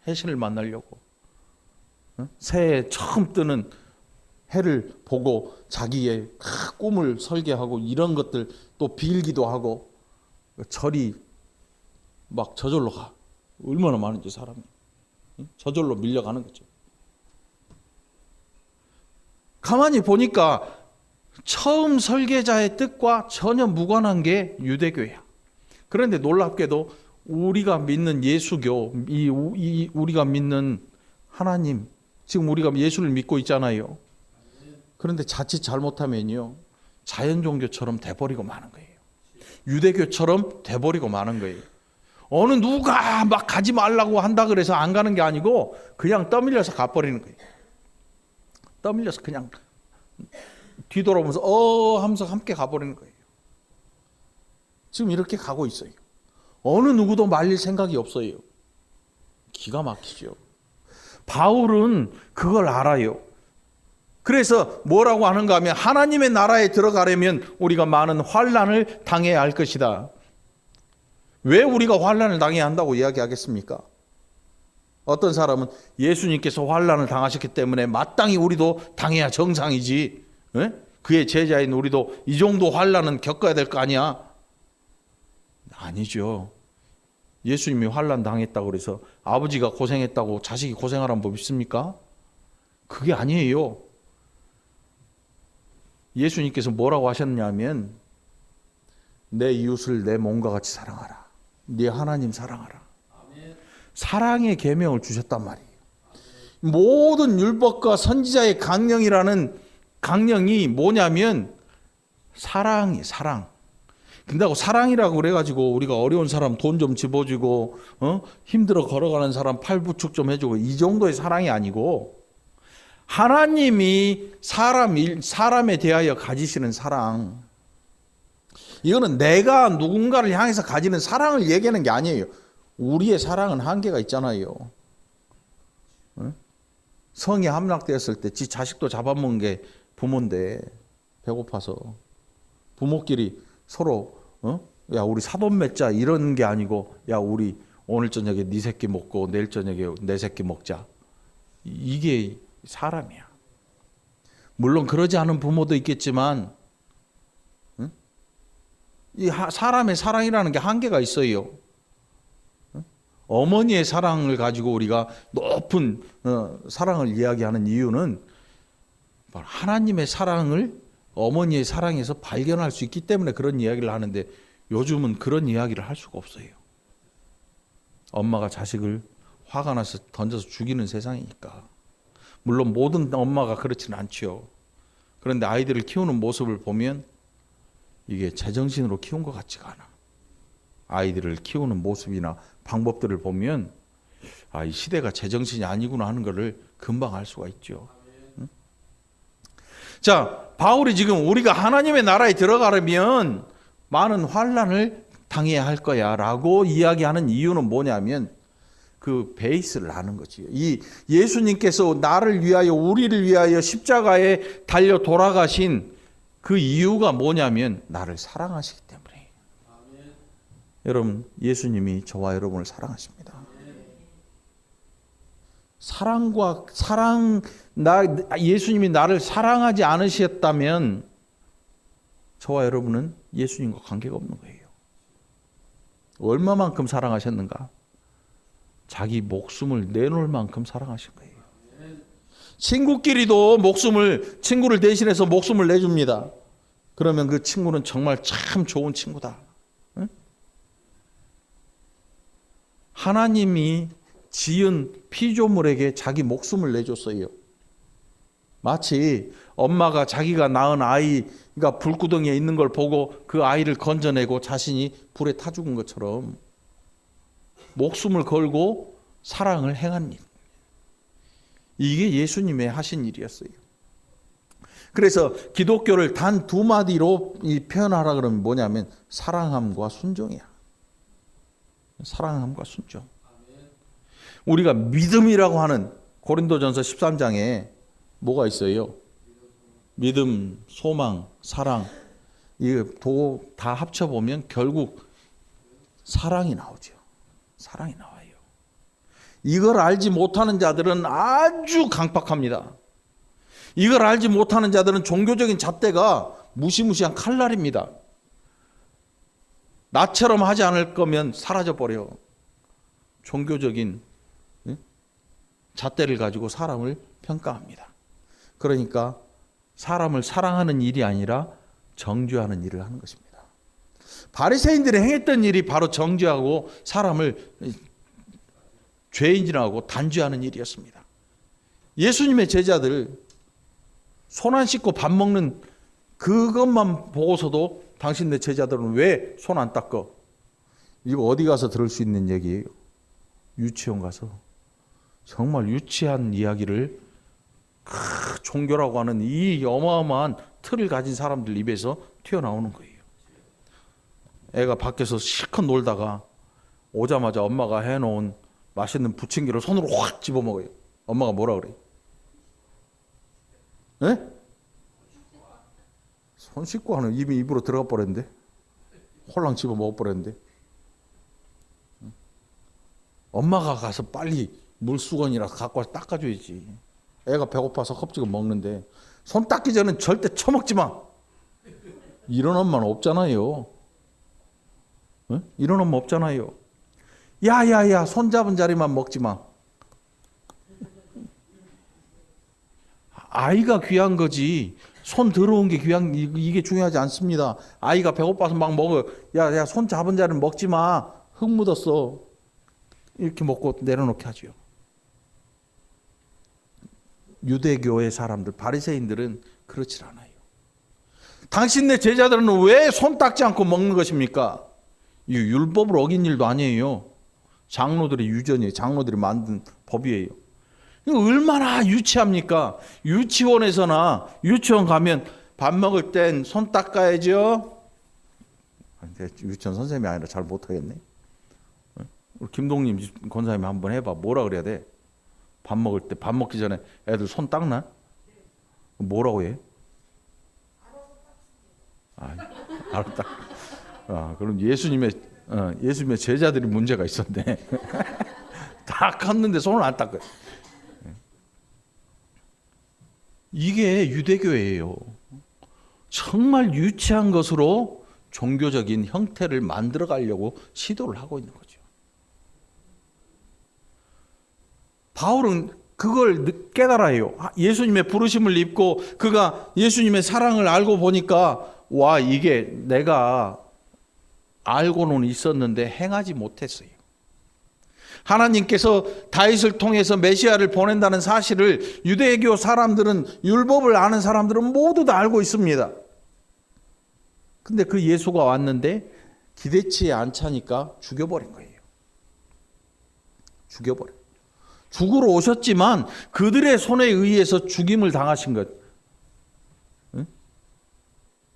[SPEAKER 1] 해신을 만나려고. 새해 처음 뜨는 해를 보고 자기의 꿈을 설계하고 이런 것들 또 빌기도 하고 절이 막 저절로 가. 얼마나 많은지 사람이. 저절로 밀려가는 거죠. 가만히 보니까 처음 설계자의 뜻과 전혀 무관한 게 유대교야. 그런데 놀랍게도 우리가 믿는 예수교, 우리가 믿는 하나님, 지금 우리가 예수를 믿고 있잖아요. 그런데 자칫 잘못하면요, 자연 종교처럼 돼버리고 마는 거예요. 유대교처럼 돼버리고 마는 거예요. 어느 누가 막 가지 말라고 한다 그래서 안 가는 게 아니고 그냥 떠밀려서 가버리는 거예요. 떠밀려서 그냥 뒤돌아보면서 하면서 함께 가버리는 거예요. 지금 이렇게 가고 있어요. 어느 누구도 말릴 생각이 없어요. 기가 막히죠. 바울은 그걸 알아요. 그래서 뭐라고 하는가 하면 하나님의 나라에 들어가려면 우리가 많은 환난을 당해야 할 것이다. 왜 우리가 환난을 당해야 한다고 이야기하겠습니까? 어떤 사람은 예수님께서 환난을 당하셨기 때문에 마땅히 우리도 당해야 정상이지. 그의 제자인 우리도 이 정도 환난은 겪어야 될 거 아니야? 아니죠. 예수님이 환난 당했다고 그래서 아버지가 고생했다고 자식이 고생하라는 법 있습니까? 그게 아니에요. 예수님께서 뭐라고 하셨냐면 내 이웃을 내 몸과 같이 사랑하라. 네 하나님 사랑하라. 사랑의 계명을 주셨단 말이에요. 모든 율법과 선지자의 강령이라는 강령이 뭐냐면 사랑이 사랑. 근데 사랑이라고 그래가지고 우리가 어려운 사람 돈 좀 집어주고 힘들어 걸어가는 사람 팔부축 좀 해주고 이 정도의 사랑이 아니고 하나님이 사람에 대하여 가지시는 사랑. 이거는 내가 누군가를 향해서 가지는 사랑을 얘기하는 게 아니에요. 우리의 사랑은 한계가 있잖아요. 성이 함락되었을 때 지 자식도 잡아먹은 게 부모인데 배고파서 부모끼리 서로 야 우리 사돈 맺자 이런 게 아니고 야 우리 오늘 저녁에 네 새끼 먹고 내일 저녁에 내 새끼 먹자. 이게 사람이야. 물론 그러지 않은 부모도 있겠지만 이 사람의 사랑이라는 게 한계가 있어요. 어머니의 사랑을 가지고 우리가 높은 사랑을 이야기하는 이유는 하나님의 사랑을 어머니의 사랑에서 발견할 수 있기 때문에 그런 이야기를 하는데 요즘은 그런 이야기를 할 수가 없어요. 엄마가 자식을 화가 나서 던져서 죽이는 세상이니까. 물론 모든 엄마가 그렇지는 않죠. 그런데 아이들을 키우는 모습을 보면 이게 제정신으로 키운 것 같지가 않아. 아이들을 키우는 모습이나 방법들을 보면 이 시대가 제정신이 아니구나 하는 것을 금방 알 수가 있죠. 자, 바울이 지금 우리가 하나님의 나라에 들어가려면 많은 환난을 당해야 할 거야 라고 이야기하는 이유는 뭐냐면 그 베이스를 아는 거지요. 이 예수님께서 나를 위하여 우리를 위하여 십자가에 달려 돌아가신 그 이유가 뭐냐면 나를 사랑하시기 때문에. 여러분, 예수님이 저와 여러분을 사랑하십니다. 예수님이 나를 사랑하지 않으셨다면 저와 여러분은 예수님과 관계가 없는 거예요. 얼마만큼 사랑하셨는가? 자기 목숨을 내놓을 만큼 사랑하신 거예요. 친구끼리도 친구를 대신해서 목숨을 내줍니다. 그러면 그 친구는 정말 참 좋은 친구다. 응? 하나님이 지은 피조물에게 자기 목숨을 내줬어요. 마치 엄마가 자기가 낳은 아이가 불구덩이에 있는 걸 보고 그 아이를 건져내고 자신이 불에 타 죽은 것처럼 목숨을 걸고 사랑을 행한 일. 이게 예수님의 하신 일이었어요. 그래서 기독교를 단 두 마디로 표현하라 그러면 뭐냐면 사랑함과 순종이야. 사랑함과 순종. 우리가 믿음이라고 하는 고린도전서 13장에 뭐가 있어요? 믿음, 소망, 사랑. 이거 다 합쳐보면 결국 사랑이 나오죠. 사랑이 나와요. 이걸 알지 못하는 자들은 아주 강팍합니다. 이걸 알지 못하는 자들은 종교적인 잣대가 무시무시한 칼날입니다. 나처럼 하지 않을 거면 사라져버려. 종교적인 잣대를 가지고 사람을 평가합니다. 그러니까 사람을 사랑하는 일이 아니라 정죄하는 일을 하는 것입니다. 바리새인들이 행했던 일이 바로 정죄하고 사람을 죄인이라고 단죄하는 일이었습니다. 예수님의 제자들 손 안 씻고 밥 먹는 그것만 보고서도 당신네 제자들은 왜 손 안 닦어? 이거 어디 가서 들을 수 있는 얘기예요? 유치원 가서. 정말 유치한 이야기를 종교라고 하는 이 어마어마한 틀을 가진 사람들 입에서 튀어나오는 거예요. 애가 밖에서 실컷 놀다가 오자마자 엄마가 해놓은 맛있는 부침개를 손으로 확 집어먹어요. 엄마가 뭐라 그래? 네? 손 씻고 하는 이미 입으로 들어가 버렸는데 홀랑 집어 먹어버렸는데 엄마가 가서 빨리 물수건이라 갖고 와서 닦아줘야지. 애가 배고파서 컵지금 먹는데 손 닦기 전에 절대 처먹지 마. 이런 엄마는 없잖아요. 어? 이런 엄마 없잖아요. 야야야, 손 잡은 자리만 먹지 마. 아이가 귀한 거지. 손 들어온 게 귀한, 이게 중요하지 않습니다. 아이가 배고파서 막 먹어. 야, 손 잡은 자리는 먹지 마. 흙 묻었어. 이렇게 먹고 내려놓게 하죠. 유대교의 사람들, 바리새인들은 그렇지 않아요. 당신네 제자들은 왜 손 닦지 않고 먹는 것입니까? 이 율법을 어긴 일도 아니에요. 장로들의 유전이에요. 장로들이 만든 법이에요. 이거 얼마나 유치합니까? 유치원에서나 유치원 가면 밥 먹을 땐 손 닦아야죠. 유치원 선생님이 아니라 잘 못하겠네. 우리 김동님 권사님이 한번 해봐. 뭐라 그래야 돼? 밥 먹을 때, 밥 먹기 전에 애들 손 닦나? 뭐라고 해? 알았다. 그럼 예수님의 제자들이 문제가 있었네. 다 갔는데 손을 안 닦아요. 이게 유대교예요. 정말 유치한 것으로 종교적인 형태를 만들어 가려고 시도를 하고 있는 거죠. 바울은 그걸 깨달아요. 예수님의 부르심을 입고 그가 예수님의 사랑을 알고 보니까 와, 이게 내가 알고는 있었는데 행하지 못했어요. 하나님께서 다윗을 통해서 메시아를 보낸다는 사실을 유대교 사람들은, 율법을 아는 사람들은 모두 다 알고 있습니다. 근데 그 예수가 왔는데 기대치에 안 차니까 죽여버린 거예요. 죽으러 오셨지만 그들의 손에 의해서 죽임을 당하신 것.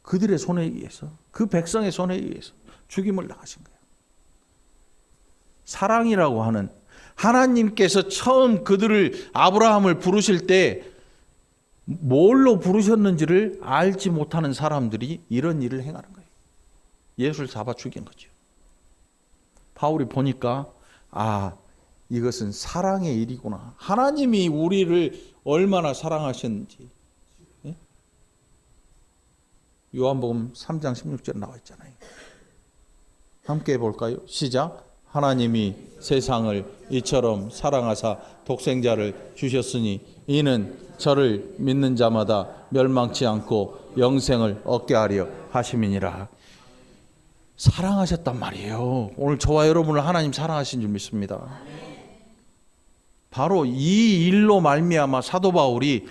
[SPEAKER 1] 그들의 손에 의해서, 그 백성의 손에 의해서 죽임을 당하신 거예요. 사랑이라고 하는, 하나님께서 처음 그들을, 아브라함을 부르실 때 뭘로 부르셨는지를 알지 못하는 사람들이 이런 일을 행하는 거예요. 예수를 잡아 죽인 거죠. 바울이 보니까 이것은 사랑의 일이구나. 하나님이 우리를 얼마나 사랑하셨는지. 요한복음 3장 16절 나와 있잖아요. 함께 해볼까요? 시작. 하나님이 세상을 이처럼 사랑하사 독생자를 주셨으니 이는 저를 믿는 자마다 멸망치 않고 영생을 얻게 하려 하심이니라. 사랑하셨단 말이에요. 오늘 저와 여러분을 하나님 사랑하신 줄 믿습니다. 바로 이 일로 말미암아 사도 바울이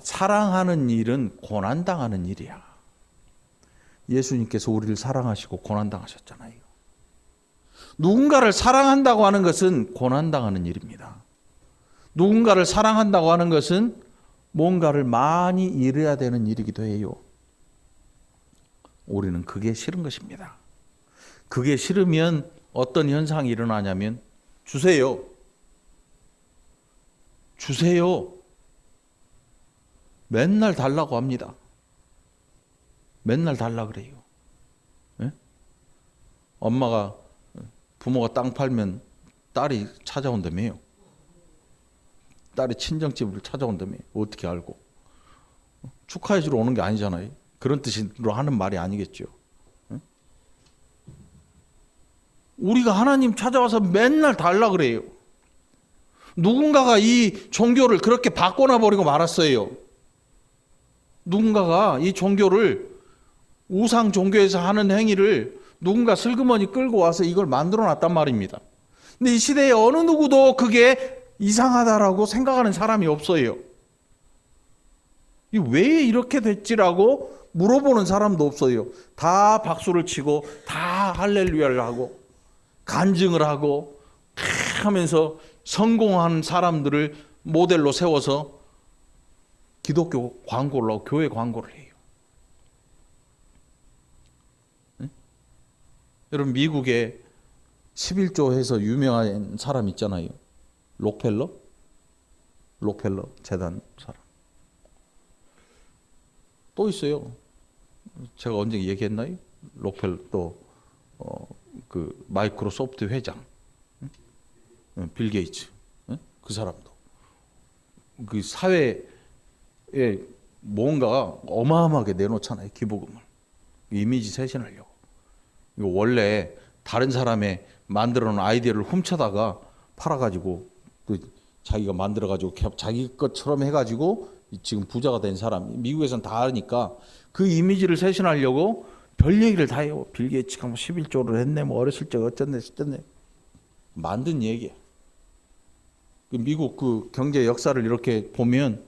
[SPEAKER 1] 사랑하는 일은 고난당하는 일이야. 예수님께서 우리를 사랑하시고 고난당하셨잖아요. 누군가를 사랑한다고 하는 것은 고난당하는 일입니다. 누군가를 사랑한다고 하는 것은 뭔가를 많이 잃어야 되는 일이기도 해요. 우리는 그게 싫은 것입니다. 그게 싫으면 어떤 현상이 일어나냐면 주세요. 맨날 달라고 합니다. 맨날 달라 그래요. 네? 부모가 땅 팔면 딸이 찾아온다며요. 딸이 친정집을 찾아온다며요. 어떻게 알고? 축하해 주러 오는 게 아니잖아요. 그런 뜻으로 하는 말이 아니겠죠. 네? 우리가 하나님 찾아와서 맨날 달라 그래요. 누군가가 이 종교를 그렇게 바꿔놔 버리고 말았어요. 누군가가 이 종교를, 우상 종교에서 하는 행위를 누군가 슬그머니 끌고 와서 이걸 만들어 놨단 말입니다. 근데 이 시대에 어느 누구도 그게 이상하다라고 생각하는 사람이 없어요. 왜 이렇게 됐지라고 물어보는 사람도 없어요. 다 박수를 치고 다 할렐루야를 하고 간증을 하고 하면서 성공한 사람들을 모델로 세워서 기독교 광고를 하고 교회 광고를 해요. 네? 여러분, 미국에 11조 해서 유명한 사람 있잖아요. 록펠러 재단 사람. 또 있어요. 제가 언제 얘기했나요? 록펠러 또 그 마이크로소프트 회장, 빌 게이츠, 그 사람도 그 사회에 뭔가 어마어마하게 내놓잖아요. 기부금을. 이미지 쇄신하려고. 이거 원래 다른 사람의 만들어 놓은 아이디어를 훔쳐다가 팔아가지고 또 자기가 만들어가지고 자기 것처럼 해가지고 지금 부자가 된 사람, 미국에서는 다 하니까 그 이미지를 쇄신하려고 별 얘기를 다 해요. 빌 게이츠가 뭐 11조를 했네, 뭐 어렸을 적 어쨌네, 어쨌네. 만든 얘기야. 미국 그 경제 역사를 이렇게 보면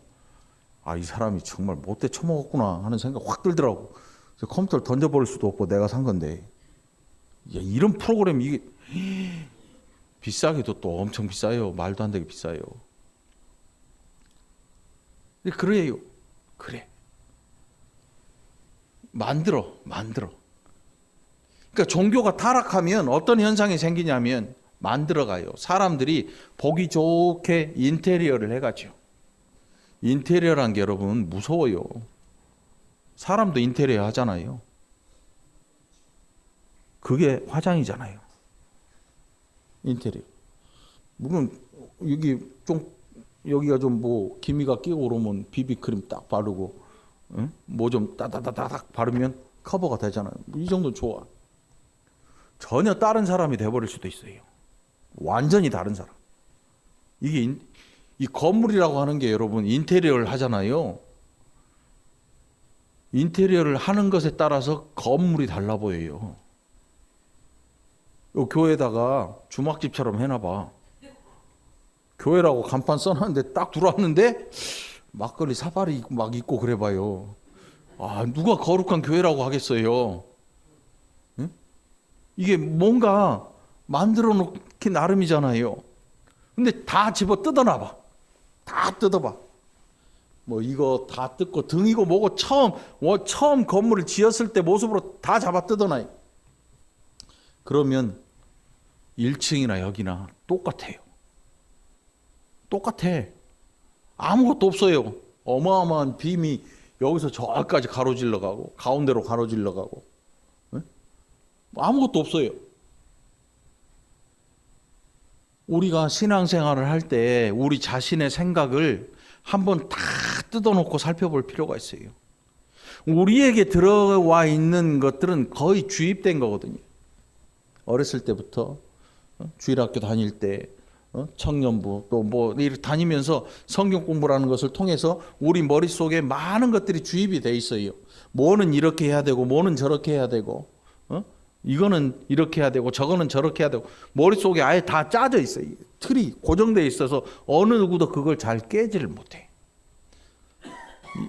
[SPEAKER 1] 아, 이 사람이 정말 못돼 처먹었구나 하는 생각 확 들더라고. 그래서 컴퓨터를 던져버릴 수도 없고 내가 산 건데. 야, 이런 프로그램 이게 비싸기도 또 엄청 비싸요. 말도 안 되게 비싸요. 그래요. 그래. 만들어. 그러니까 종교가 타락하면 어떤 현상이 생기냐면 만들어가요. 사람들이 보기 좋게 인테리어를 해가죠. 인테리어란 게 여러분 무서워요. 사람도 인테리어 하잖아요. 그게 화장이잖아요. 인테리어. 물론 여기가 좀 뭐 기미가 끼고 그러면 비비크림 딱 바르고 뭐 좀 따다다닥 바르면 커버가 되잖아요. 이 정도 좋아. 전혀 다른 사람이 돼버릴 수도 있어요. 완전히 다른 사람. 이게 이 건물이라고 하는 게 여러분 인테리어를 하잖아요. 인테리어를 하는 것에 따라서 건물이 달라 보여요. 요 교회에다가 주막집처럼 해놔봐. 교회라고 간판 써놨는데 딱 들어왔는데 막걸리 사발이 막 있고 그래봐요. 아, 누가 거룩한 교회라고 하겠어요. 응? 이게 뭔가 만들어 놓기 나름이잖아요. 근데 다 집어 뜯어놔봐. 다 뜯어봐. 뭐 이거 다 뜯고 등이고 뭐고 처음 건물을 지었을 때 모습으로 다 잡아 뜯어놔요. 그러면 1층이나 여기나 똑같아요. 똑같아. 아무것도 없어요. 어마어마한 빔이 여기서 저까지 가로질러 가고 가운데로 가로질러 가고 아무것도 없어요. 우리가 신앙생활을 할 때 우리 자신의 생각을 한번 다 뜯어놓고 살펴볼 필요가 있어요. 우리에게 들어와 있는 것들은 거의 주입된 거거든요. 어렸을 때부터 주일학교 다닐 때 청년부 또 뭐 이렇게 다니면서 성경 공부라는 것을 통해서 우리 머릿속에 많은 것들이 주입이 돼 있어요. 뭐는 이렇게 해야 되고 뭐는 저렇게 해야 되고 이거는 이렇게 해야 되고 저거는 저렇게 해야 되고 머릿속에 아예 다 짜져 있어요. 틀이 고정되어 있어서 어느 누구도 그걸 잘 깨지를 못해.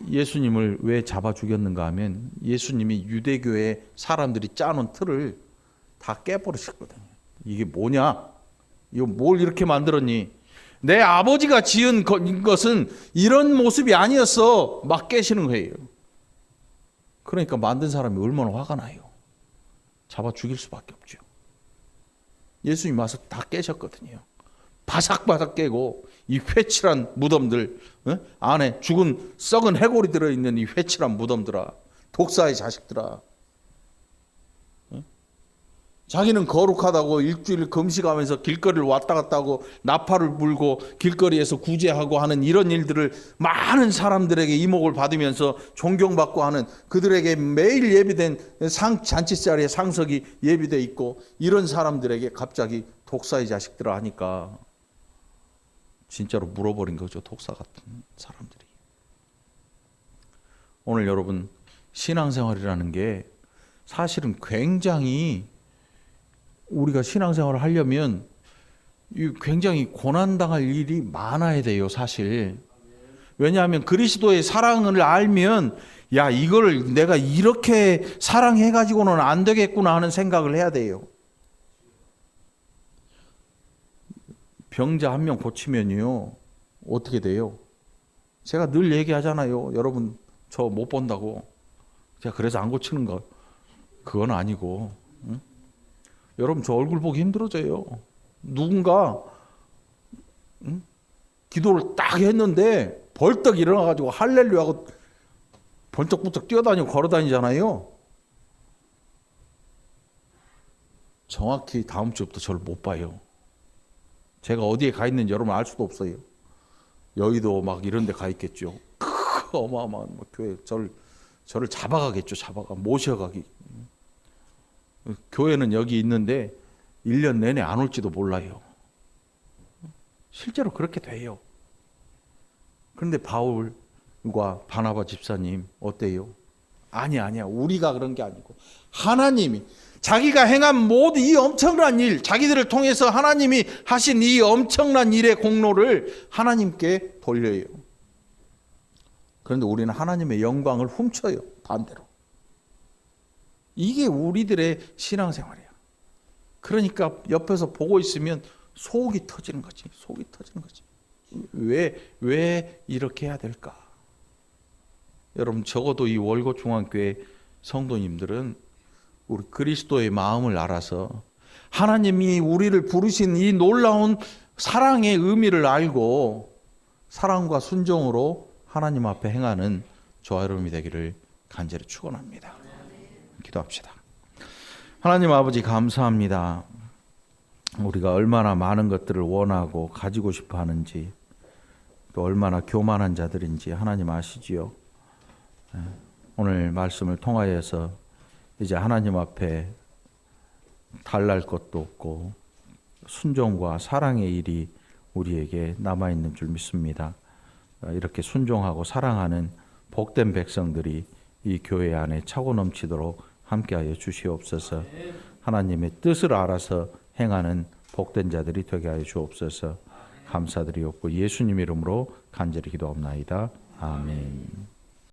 [SPEAKER 1] 예수님을 왜 잡아 죽였는가 하면 예수님이 유대교의 사람들이 짜놓은 틀을 다 깨버리셨거든요. 이게 뭐냐? 이거 뭘 이렇게 만들었니? 내 아버지가 지은 것은 이런 모습이 아니었어. 막 깨시는 거예요. 그러니까 만든 사람이 얼마나 화가 나요. 잡아 죽일 수밖에 없죠. 예수님 와서 다 깨셨거든요. 바삭바삭 깨고 이 회칠한 무덤들 안에 죽은 썩은 해골이 들어있는 이 회칠한 무덤들아, 독사의 자식들아, 자기는 거룩하다고 일주일 금식하면서 길거리를 왔다 갔다 하고 나팔을 불고 길거리에서 구제하고 하는 이런 일들을 많은 사람들에게 이목을 받으면서 존경받고 하는 그들에게 매일 예비된 잔치 자리에 상석이 예비되어 있고 이런 사람들에게 갑자기 독사의 자식들을 하니까 진짜로 물어버린 거죠. 독사 같은 사람들이. 오늘 여러분 신앙생활이라는 게 사실은 굉장히 우리가 신앙생활을 하려면 굉장히 고난당할 일이 많아야 돼요, 사실. 왜냐하면 그리스도의 사랑을 알면 야, 이걸 내가 이렇게 사랑해가지고는 안 되겠구나 하는 생각을 해야 돼요. 병자 한 명 고치면요, 어떻게 돼요? 제가 늘 얘기하잖아요. 여러분, 저 못 본다고. 제가 그래서 안 고치는 거. 그건 아니고. 응? 여러분 저 얼굴 보기 힘들어져요. 누군가 기도를 딱 했는데 벌떡 일어나가지고 할렐루야하고 번쩍번쩍 뛰어다니고 걸어다니잖아요. 정확히 다음 주부터 저를 못 봐요. 제가 어디에 가 있는지 여러분 알 수도 없어요. 여의도 막 이런 데 가 있겠죠. 그 어마어마한 교회 저를 잡아가겠죠. 모셔가기. 교회는 여기 있는데 1년 내내 안 올지도 몰라요. 실제로 그렇게 돼요. 그런데 바울과 바나바 집사님 어때요? 아니야. 우리가 그런 게 아니고 하나님이 자기가 행한 모든 이 엄청난 일, 자기들을 통해서 하나님이 하신 이 엄청난 일의 공로를 하나님께 돌려요. 그런데 우리는 하나님의 영광을 훔쳐요. 반대로. 이게 우리들의 신앙생활이야. 그러니까 옆에서 보고 있으면 속이 터지는 거지. 왜 이렇게 해야 될까? 여러분, 적어도 이 월곶 중앙교회 성도님들은 우리 그리스도의 마음을 알아서 하나님이 우리를 부르신 이 놀라운 사랑의 의미를 알고 사랑과 순종으로 하나님 앞에 행하는 저와 여러분이 되기를 간절히 축원합니다. 기도합시다. 하나님 아버지, 감사합니다. 우리가 얼마나 많은 것들을 원하고 가지고 싶어 하는지, 또 얼마나 교만한 자들인지 하나님 아시지요. 오늘 말씀을 통하여서 이제 하나님 앞에 달랄 것도 없고 순종과 사랑의 일이 우리에게 남아있는 줄 믿습니다. 이렇게 순종하고 사랑하는 복된 백성들이 이 교회 안에 차고 넘치도록 함께하여 주시옵소서. 하나님의 뜻을 알아서 행하는 복된 자들이 되게 하여 주옵소서. 감사드리옵고 예수님 이름으로 간절히 기도합나이다. 아멘.